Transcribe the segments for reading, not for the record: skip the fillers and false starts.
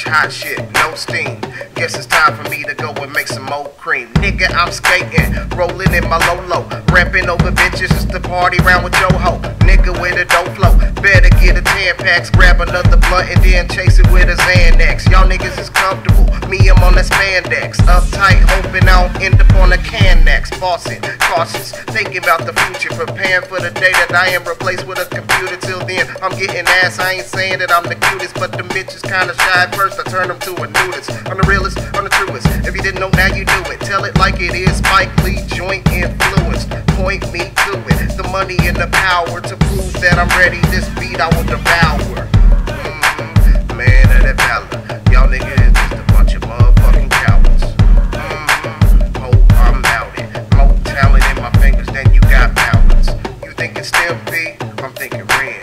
fresh, hot shit, no steam. Guess it's time for me to go and make some more cream. Nigga, I'm skating, rolling in my Lolo, ramping over bitches, it's the party round with your hoe. Nigga with a dope flow, better get a 10 packs, grab another blunt and then chase it with a Xanax. Y'all niggas is comfortable, me I'm on that spandex, uptight, hoping I don't end up on a can next. Bossing, cautious, thinking about the future, preparing for the day that I am replaced with a computer. Till then, I'm getting ass. I ain't saying that I'm the cutest, but them bitches kinda shy at first. I turn them to a nudist. I'm the realest, I'm the truest. If you didn't know, now you knew it. Tell it like it is. Spike Lee joint influenced. Point me to it. The money and the power to prove that I'm ready. This beat I will devour. Man of the valor. Y'all niggas is just a bunch of motherfucking cowards. I'm out it. More talent in my fingers than you got balance. You think it's still B? I'm thinking Ren.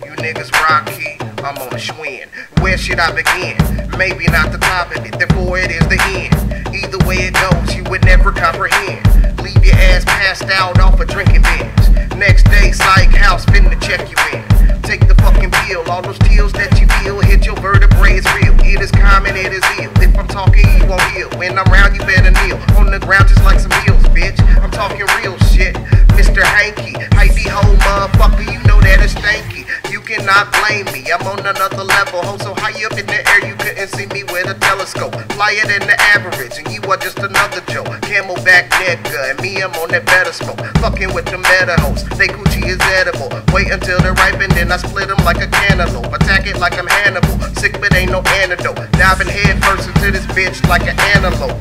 You niggas rocky, I'm on a Schwinn. Where should I begin? Maybe not the top of it, therefore it is the end. Either way it goes, you would never comprehend. Leave your ass passed out off a drinking bench. Next day, psych house, finna check you in. Take the fucking pill, all those teals that you feel hit your vertebrae, it's real. It is common, it is ill. If I'm talking, you won't heal. When I'm round, you better kneel. On the ground just like some heels, bitch. I'm talking real shit. Mr. Hanky, hypey ho motherfucker, you know that it's stanky. You cannot blame me, I'm on another level. Ho, so high up in the air, you couldn't see me with a telescope. Flyer than the average, and you are just another Joe. Camelback nigga, and me, I'm on that better smoke. Fucking with the meta hoes, they coochie is edible. Wait until they're ripe and then I split them like a cantaloupe. Attack it like I'm Hannibal, sick but ain't no antidote. Diving head first into this bitch like an antelope.